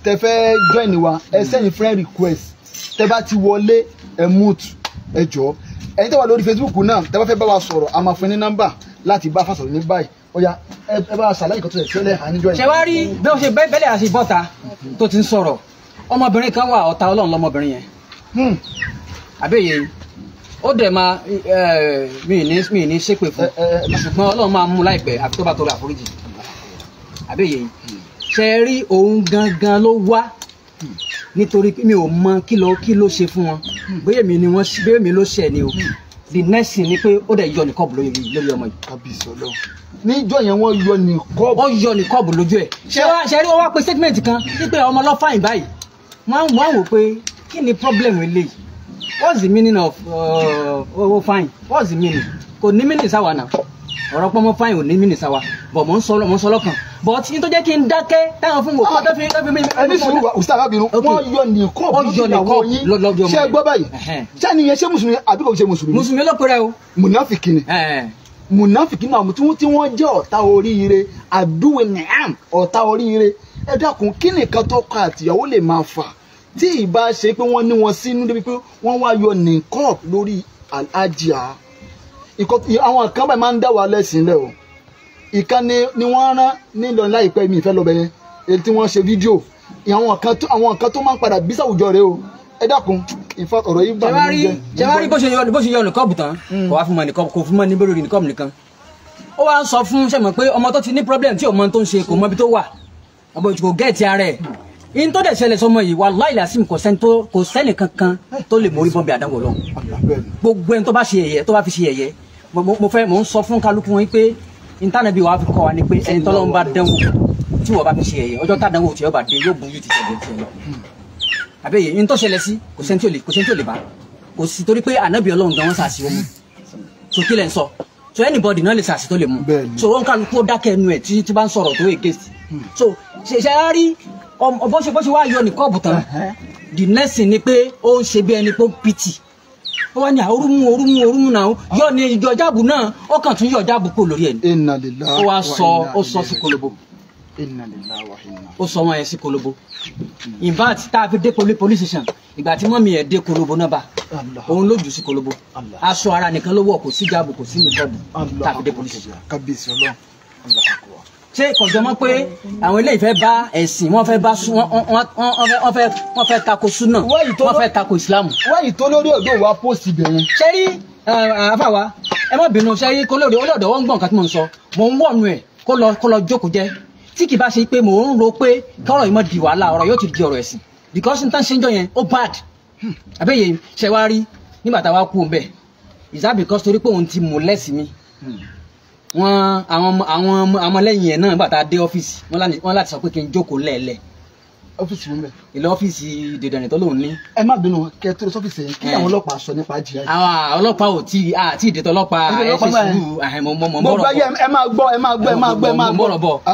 tẹ́ fẹ́ join wa ẹ send friend request tẹ́ bá ti wọlé ẹ mute ẹ jọ̀ọ́ ẹ̀yin tẹ́ wà lórí Facebook náà tẹ́ bá fẹ́ bá wa sọ̀rọ̀ a máa fún ní nọ́mbà láti bá fa sọ̀rọ̀ ní báyìí ó yá ẹ bá ṣàlàyé nǹkan tó ṣe tẹ́lẹ̀ àníjọ́ yìí. ṣe wá rí bí wọ́n ṣe bẹ́lẹ̀ àti bọ́ta tó ti ń sọ̀rọ̀ ọmọbìnrin kan wà ọ̀tá Ọlọ́run lọmọbìnrin yẹn àbẹ́yẹ ó dẹ̀ máa mi ní ṣépè fún ṣùgbọ́n Ọlọ́run máa mú láìpẹ́ àfi tó bá tọrọ àforíjì àbẹ́yẹ ṣe rí òun gangan ló wá nítorí mi ò mọ kí ló ṣe fún wọn bóyá mi ló ṣe ni o the next thing ni pé ó dẹ̀ yọ nìkọ́ọ̀bù lórí ọmọ yìí. kábíyèsí Ọlọ́run níjọ́ yẹn wọ́n yọ nìkọ́ọ̀bù. ó yọ nìkọ́ọ̀bù lójú ẹ̀. ṣe rí ó wá pé statement kan wípé ọmọ lọ́fàìn báyìí wọ́n á wò pé kí ni problem eléyìí what's the meaning of owó fine what's the meaning kò ní meaning sáwa náà ọ̀rọ̀ pọ́nmọ́ fine ò ní meaning sáwa bọ̀ mò ń sọ lọ́kàn but n tó jẹ́ kí n dákẹ́ táwọn fún wò kó tó fi mí. ẹni sùn wà ustaz abiru wọ́n yọ nìkọ́ọ̀bù lójú yín ṣé ẹ gbọ́ báyìí ṣé ẹni yẹn ṣé mùsùlùmí àbí kò ṣe mùsùlùmí. mùsùlùmí ló pẹ́rẹ́ o. mùnáfìkì ni mùnáfìkì náà tí wọ́n jẹ́ ọ̀tá oríire àdúwẹ̀ nìyàm ọ̀tá oríire ẹ dákun kí nìkan tọkọ àtìyàwó lè máa fà tí ìbá ṣe pé wọ́n ní wọn sínú débi pé wọ́n wá yọ nìkọ́ọ̀bù lórí àjíà àwọn kan báyìí máa ń dá wa lẹ́sìn lẹ́ o ìkan ni wọ́n rán nílò láìpẹ́ mi ìfẹ́ lọ bẹ̀yẹn èyí tí wọ́n ṣe fídíò àwọn kan tó máa ń padà bí sàwùjọ rẹ o ẹ dákun ìfọ ọ̀rọ̀ yìí gbà mí jẹ́. ṣe wá rí bó ṣe yọ nìkọ́ọ̀bù tán kò wá fún mọ nìkọ́ọ̀bù kò fún mọ níbẹ̀rẹ̀ nìkọ́ọ̀bù nìkan ó wá ń sọ fún ṣẹ̀mọ̀ pé ọmọ tó ti ní problem tí ọmọ tó ń ṣe kò mọ ibi tó wà ọmọ kò gẹ́ẹ̀tì ara ẹ̀ in tó dẹ̀ ṣẹlẹ̀ sọmọ yìí wallahi làásìm kò sẹ́ni kankan tó lè mórí bọ́m̀bì àdánwò lọ gbogbo ẹni tó bá ṣe yẹ̀yẹ́ tó bá fi ṣe yẹ̀yẹ́ mo ń sọ fún kálukú wọn pé ìtànàbí wàá fi kọ́ wa ni pé ẹni tọ́lọ́run bá dánwò tí wọ́n bá fi ṣe yẹ̀yẹ́ ọjọ́ tàdánwò tí ó bá dé yóò bu yìí ti ṣẹlẹ̀ tiẹ̀ lọ àbẹ́yẹ in tó ṣẹlẹ̀ sí kò sẹ́ni tí ò lè bá kò sí torí pé ànábì Ọlọ́run gan wọn sàṣì omi so kí lẹ̀ ń sọ so anybody náà lè sàṣì tó lè mú so wọn kálukú ó dákẹ́ ẹnu ẹ̀ tí bá ń sọ̀rọ̀ tó against so ṣe á rí bó ṣe wá yọ nìkọ́ọ̀bù tán the next thing ni pé ó ń ṣe bí ẹni pé ó pìtì ó wá ní orúmú náà yọ ní ìjọ jáàbù náà ó kàn tún yọ jáàbù kó lórí ẹ̀ ní ó wá sọ sí kolobo ó sọ wọn yẹn sí kolobo in fact tá a fi dé police station ìgbà tí mọ́mí ẹ̀ dé kolobo náà bá òun ló jù sí kolobo aṣọ ara nìkan ló wọ̀ kò sí jáàbù kò sí nìkọ́ọ̀bù tá a fi dé police station. kábíyèsí Ọlọ́run ṣé kọjọ mọ̀ pé àwọn eléyìí fẹ́ bá ẹ̀sìn wọ́n fẹ́ bá wọ́n fẹ́ tako súnà wọ́n fẹ́ tako ìsìlámù. wáyé tó lórí ọ̀dọ́ wa post ibẹ̀ yẹn. ṣé rí àfàwà ẹ má bínú ṣé rí kó lórí olóòdò wọn gbọ́n nǹkan tí mò ń sọ mò ń wọ̀nù ẹ̀ kó lọ jókòó jẹ́ tí kì bá ṣe pé mò ń ro pé kọ́rọ̀ yìí mọ̀ di wàhálà ọ̀rọ̀ yóò ti di ọ̀rọ̀ ẹ̀sìn because n tán ṣe ń jọ yẹn ó bad àbẹ́yẹ ṣe wá rí nígbà tá a wá kú òun bẹ́ẹ̀ is that because torí pé òun ti mú lẹ́sì mi wọn àwọn ọmọlẹ́yìn ẹ̀ náà nígbà tá a dé ọ́fíìsì wọn láti sọ pé kí n jókòó lẹ́ẹ̀lẹ́ ọ́fíìsì mi bẹ̀. ilé ọ́fíìsì dèdèrè tó lòun ní. ẹ má bínú kẹ tó lọ sọ́fíìsì yẹn kí àwọn ọlọ́pàá sọ nípa jìyà. àwọn ọlọ́pàá ò tí àti ìdètò ọlọ́pàá ẹ ṣe sùúrù mọ̀ bọ̀rọ̀ bọ̀. ẹ máa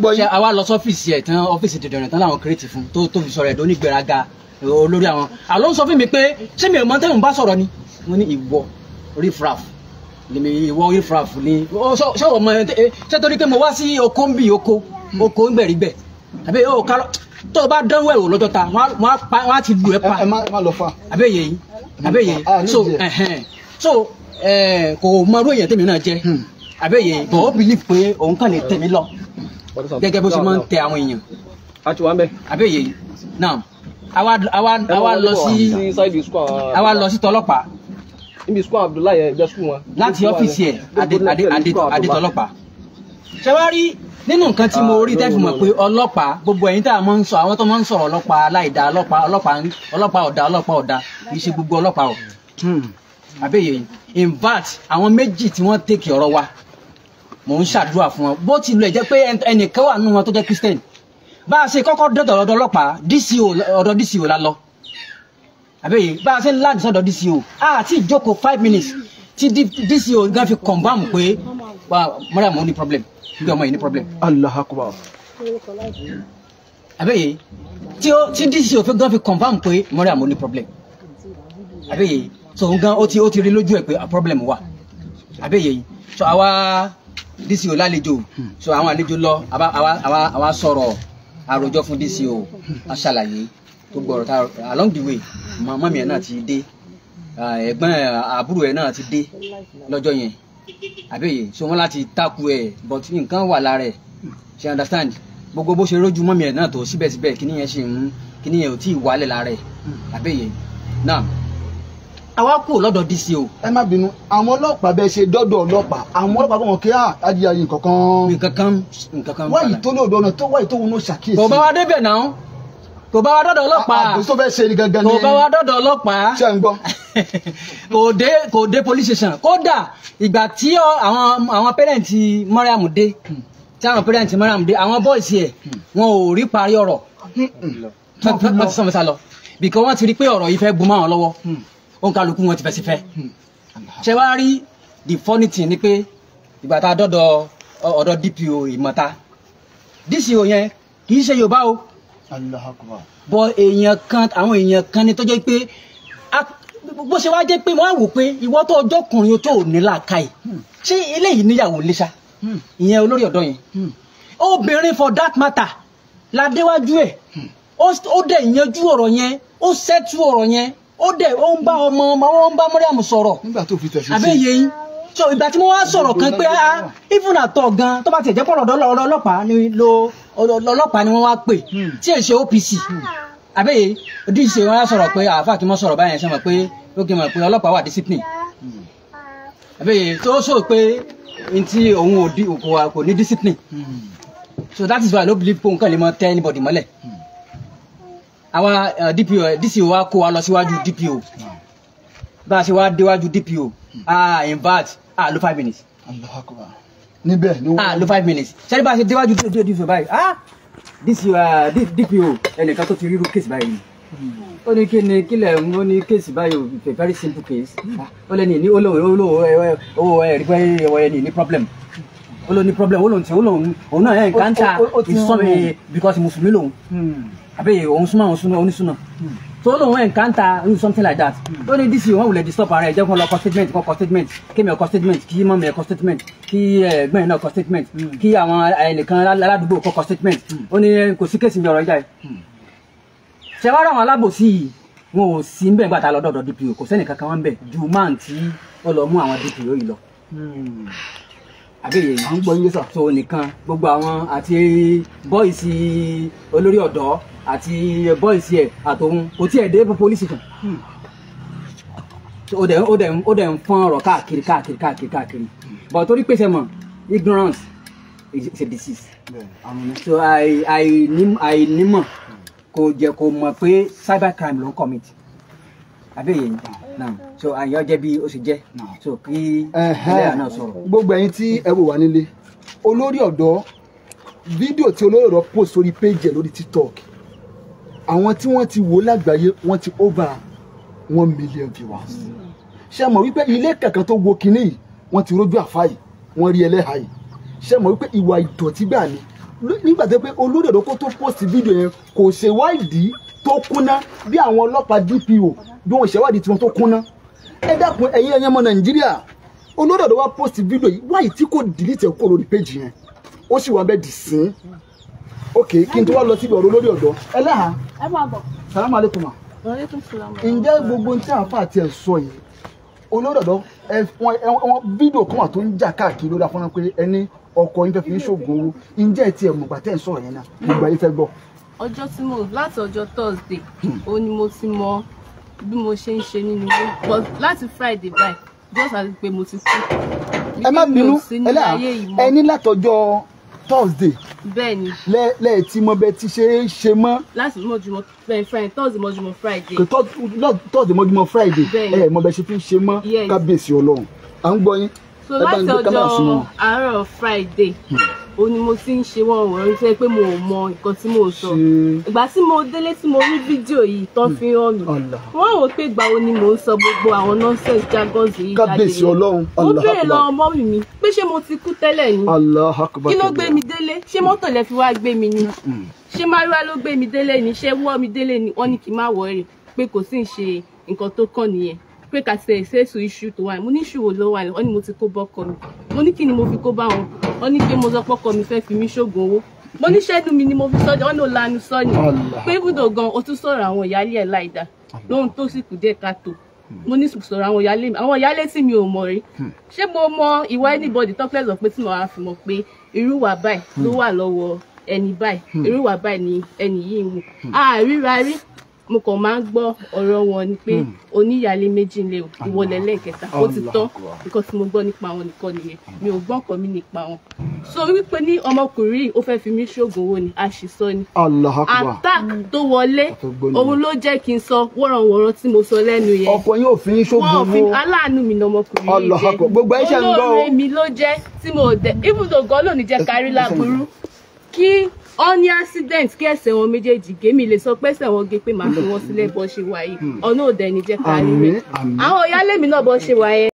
gbọ́ ṣe àwa lọ sọ́fíìsì ẹ̀ tán ọ́fíìsì dèdèrè tán láwọn kírètì fún tó fi sọ̀rọ̀ ẹ̀dọ́ onígbèraga olórí àwọn. àlọ́ ń sọ fún mi pé ṣé mi ò mọ tẹ́lẹ̀ ń bá sọ̀rọ̀ ni mo ní ìwọ riffraff lèmi ìwọ riffraff ni ṣé ọmọ ṣé torí pé mo wá sí oko ń bì oko ń gbẹ̀rígbẹ̀ àbí ó kárọ̀ tó o bá dánwò ẹ̀wò lọ́jọ́ ta wọ́n á ti lu ẹ pa. ẹ má lọ fa. àbẹ́yẹ so kò mọ irú èèyàn tèmi náà jẹ́ àbẹ́yẹ bọ̀ ó bìlí pé òun kàn lè tẹ̀mí lọ gẹ́gẹ́ bó ṣe máa ń tẹ àwọn èèyàn. àbẹ́yẹ náà àwa lọ sí tọlọ́pàá. níbi square Abdullahi ẹgbẹ́ sukùl wọn. láti ọ́fíìsì ẹ̀ adétọ́lọ́pàá. ṣé wàá rí nínú nǹkan tí mo rí tẹ́fì mọ̀ pé ọlọ́pàá gbogbo ẹ̀yin tá a máa ń sọ àwọn tó máa ń sọ̀rọ̀ ọlọ́pàá aláìda ọlọ́pàá ọ̀dà kì í ṣe gbogbo ọlọ́pàá o. àbẹ́yẹ in fact àwọn méjì tí wọ́n tèkì ọ̀rọ̀ wa mò ń ṣàdúrà fún wọn bó tilẹ̀ jẹ́ pé ẹnìkan wà nínú wọn tó jẹ́ Christian bá a ṣe kọ́kọ́ dọ̀dọ̀ ọ̀dọ̀ ọlọ́pàá ọ̀dọ̀ DCO la lọ àbẹ́yẹ bá a ṣe ń láàdì sọ́dọ̀ DCO àti ìjókòó 5 minutes tí DCO gan fi confirm pé mọ́ra mo ní problem bí ọmọ yìí ní problem. Allah akbar. àbẹ́yẹ tí DCO fi gan fi confirm pé mọ́ra mo ní problem àbẹ́yẹ so gan ó ti rí lójú ẹ̀ pé problem wà àbẹ́yẹ so àwa DCO lálejò so àwọn àlejò lọ àwa sọ̀rọ̀ àròjọ fún DCO aṣàlàyé tó gbọ́rọ̀ tá along the way màmá mi ẹ̀ náà ti dé ẹ̀gbọ́n àbúrò ẹ̀ náà ti dé lọ́jọ́ yẹn àbẹ́yẹ so wọ́n láti tákù ẹ̀ but nǹkan wà lára ẹ̀ ṣe understand gbogbo bó ṣe rójú mọ́mí ẹ̀ náà tó síbẹ̀síbẹ̀ kíní yẹn ṣì ń kíní yẹn ò tí ì wálẹ̀ lára ẹ̀ àbẹ́yẹ náà àwa kù lọ́dọ̀ DCO. ẹ má bínú àwọn ọlọ́pàá bẹ́ẹ̀ ṣe dọ́dọ̀ ọlọ́pàá àwọn ọlọ́pàá bọ̀ wọ́n kí ajíyá yìí nǹkan kan wáyé tó lóòdọ̀ ọ̀nà tó wáyé tó wọnú ṣàkíyèsí. kò bá wa débẹ̀ náà kò bá wa dọ́dọ̀ ọlọ́pàá àbò tó fẹ́ ṣe ni gangan ni kò bá wa dọ́dọ̀ ọlọ́pàá ṣe ń gbọ́. kò dé police station kódà ìgbà tí àwọn pẹ́rẹ́ǹtì Mariam dé tí àwọn pẹ́rẹ́ǹtì Mariam dé àwọn bọ́ọ̀sì ẹ̀ wọn ò rí parí ọ̀rọ̀ wọ́n ti sọ̀rọ̀ sá lọ because wọ́n ti rí pé ọ̀rọ̀ yìí fẹ́ bu mọ́ àwọn lọ́wọ́ òun kálukú wọn ti fẹ́ sí fẹ́ ṣe wá rí the funny thing ni pé ìgbà tá a dọ́dọ̀ ọ̀dọ̀ DPO Ìmọ̀ta DCO yẹn kì í ṣe Yorùbá o bọ àwọn èèyàn kan ni tó jẹ́ pé bó ṣe wá jẹ́ pé wọ́n á wò pé ìwọ tó ọjọ́ ọkùnrin tó ní làákàyè ṣé eléyìí níyàwó léṣà ìyẹn olórí ọ̀dọ́ yẹn obìnrin for that matter ládéwájú ẹ̀ ó dẹ̀ ìyanjú ọ̀rọ̀ yẹn ó ṣẹ́tú ọ̀rọ̀ yẹn ó ń bá ó ń bá Mariam sọ̀rọ̀ àbẹ́yẹ yín so ìgbà tí mo wá sọ̀rọ̀ kan pé even àtọ̀ gan tó bá tiẹ̀ jẹ́ pọ̀ lọ́dọ̀ ọlọ́pàá ni wọ́n wá pè tí ẹ̀ ṣe OPC àbẹ́yẹ DCO wọn wá sọ̀rọ̀ pé àáfà kí wọ́n sọ̀rọ̀ báyẹn ṣe mọ̀ pé ó kí n mọ̀ pé ọlọ́pàá wà discipline àbẹ́yẹ tó sọ pé ntí òun kò ní discipline so that is why I no believe pé òun kàn lè mọ tẹ anybody mọ́lẹ̀ àwa DCO wa kó wa lọ síwájú DPO bá a ṣe wá déwájú DPO in fact lo 5 minutes. níbẹ̀ ni wọ́n. lo 5 minutes ṣẹ́ni bá a ṣe déwájú DPO báyìí DPO ẹnìkan tó ti ríru kéèsì báyìí ó ní kí lẹ̀ ń ní kéèsì báyìí a very simple case ó lẹ́ni ní owó ẹ̀rí pé ẹni ní problem ó ló ní problem òun náà ẹ̀ ń káńtà ìsọ́mi because mùsùlùmí lòun àbẹ́yẹ òun súnmọ́ onísúnà so lóun encounter something like that ó ní DCO wọn wulẹ̀ disturb ara ẹ̀ jẹ́ kó lọ kọ statement kémi ọkọ statement kí mọ́mi ẹ̀kọ statement kí ẹ̀gbọ́n ẹ̀ náà kọ statement kí àwọn ẹnìkan aládùúgbò kọ statement ó ní kò sí kéèsì mi ọ̀rọ̀ ìjà ẹ̀ ṣe wá ráwọn alábòsí yìí wọn ò sí ń bẹ̀ gbàtà lọ́dọ̀ DPO kò sẹ́nì kankan wọn bẹ̀ ju máà tí ó lọ mú àwọn DPO yìí lọ àbẹ́yẹ yìí gbọ́ yín sà tó nìkan gbogbo àwọn àti bọ́ìsì olórí ọ̀dọ́ àti bọ́ìsì ẹ̀ àtòun kò tí ẹ̀ dé polisi kan ó dẹ̀ ń fọ́n ọ̀rọ̀ káàkiri but torí pèsè mọ̀ ignorance is a disease so àìnímọ̀ kò jẹ́ kó mọ̀ pé cybercrime ló ń commit àbẹ́yẹ yìí náà so àyàn jẹ́ bí ó ṣe jẹ́ so kí ẹlẹ́yà náà sọ̀rọ̀. gbogbo ẹ̀yin tí ẹ wò wá nílé olórí ọ̀dọ́ fídíò tí olórí ọ̀dọ́ post sórí page ẹ̀ lórí TikTok àwọn tí wọ́n ti wò lágbàáyé wọ́n ti over 1 million viewers ṣé mọ̀ wípé ilé kankan tó wo kinní yìí wọ́n ti rójú àfáà yìí wọ́n rí ẹlẹ́hàá yìí ṣé mọ̀ wípé ìwà ìdọ̀tí gbà ni nígbà tó pé olórí ọ̀dọ́ kó tó post fídíò yẹn kò ṣe wádìí tó kúnná bí àwọn ọlọ́pàá DPO bí wọ́n ṣèwádìí tí wọ́n tó kúnná ẹ dákun ẹ̀yin ẹ̀yàn ọmọ Nàìjíríà olórí ọ̀dọ́ wa post fídíò yìí wáyé tí kò delete kó lórí page yẹn ó sì wà bẹ́ẹ̀ dì sí ok kí n tó wá lọ síbi ọ̀rọ̀ olórí ọ̀dọ́ ẹlẹ́hàá ẹ máa bọ̀. salamu aleykum. ǹjẹ́ gbogbo tí àǹfà àti ẹ̀ sọ yìí olórí ọ̀dọ́ wọn fídíò kan wà tó ń jà káàkiri lórí afọ́nà pé ẹni ọkọ yín fẹ́ fi ń ṣoògùn owó ǹjẹ́ ẹ̀ tiẹ̀ mọ̀gbà tẹ́ ń sọ̀rọ̀ yẹn náà gbogbo ayé fẹ́ gbọ́. ọjọ́ tí mo láti ọjọ́ Thursday ó ní mo ti mọ bí mo ṣe ń ṣe nínú ilé but láti Friday báyìí just as pé mo ti kú. ẹ má bínú ẹni látọjọ́ Thursday bẹ́ẹ̀ni lẹ́ẹ̀tí mọ bẹ́ẹ̀ ti ṣe é ṣe mọ́. láti mọ́júmọ́ Friday Thursday mọ́júmọ́ Friday. Thursday mọ́júmọ́ Friday ẹ mọ bẹ́ẹ̀ ṣe fi ń ṣe mọ́ kábíyèsí Ọlọ́run à ń gbọ́ yín. so láti ọjọ́ àárọ̀ Friday ó ní mo ti ń ṣe wọ́n wọ̀n ní sẹ́yìn pé mo ò mọ nǹkan tí mo sọ ìgbà tí mo délé tí mo rí fídíò yìí tán fi hàn mí wọ́n rò pé ìgbà wo ni mò ń sọ gbogbo àwọn nonsense jargons yìí jáde kábíyèsí Ọlọ́run mo béèrè lọ́wọ́ mọ́mì mi pé ṣé mo ti kú tẹ́lẹ̀ ni kí ló gbé mi délé ṣé mọ́tò lẹ fi wá gbé mi ni ṣé márúwá ló gbé mi délé ni ṣé wọ́ mi délé ni wọ́n ní kí n má wọ̀ọ́rì pé kò sí ń ṣe nǹkan tó kàn nìyẹn pé ká ṣe ìṣèṣù iṣu tó wà mo ní iṣu wo ló wà wọ́n ní mo ti kó bọ́kọ mi mo ní kí ni mo fi kó bá wọn wọ́n ní pé mo sọ pọ́kọ mi fẹ́ fi mí ṣoògùn owó mo ní ṣẹ́nu mi ni mo fi sọ́jà wọn ló lanu sọ́ni pé ibùdó gan o tún sọ̀rọ̀ àwọn ìyáálé ẹ̀ láìda lóhun tó sì kù díẹ̀ káàtó mo ní sọ̀rọ̀ àwọn ìyáálé tí mi ò mọ̀ rí ṣé mo mọ ìwà anybody talkless of pé tí mo wá fi mọ̀ pé irú wà báyìí ló wà lọ́wọ́ ẹni báyìí irú wà báyìí ni ẹni yìí ń wù àríra rí mo kàn máa ń gbọ́ ọ̀rọ̀ wọn ni pé oníyàlé méjì lè ìwọlẹ̀ lẹ́ẹ̀kẹta ó ti tán nǹkan tí mo gbọ́ nípa wọn nìkan nìyẹn mi ò gbọ́ nǹkan mi nípa wọn. so wípé ní ọmọkùnrin ó fẹ́ fi mí ṣoògùn owó ni àṣìsọ ni attack tó wọlé òun ló jẹ́ kí n sọ wọ́rọ̀wọ́rọ̀ tí mo sọ lẹ́nu yẹn. ọkọ yóò fi ń ṣoògùn owó aláàánú mi ni ọmọkùnrin yìí jẹ́ gbogbo ẹ̀ṣẹ̀ ń gbọ́ olóore mi ló jẹ́ tí mo dẹ̀ ibùdó gan lónìí jẹ́ kárí láburú kí ó ní accident kí ẹsẹ̀ wọn méjèèjì gé mi lè sọ pé ẹsẹ̀ wọn gé pé màá fi wọn sílẹ̀ bọ́ ṣe wáyé ọ̀nà òdẹ ni jẹ́ kárí rẹ̀ àwọn ìyálé mi náà bọ́ ṣe wáyé.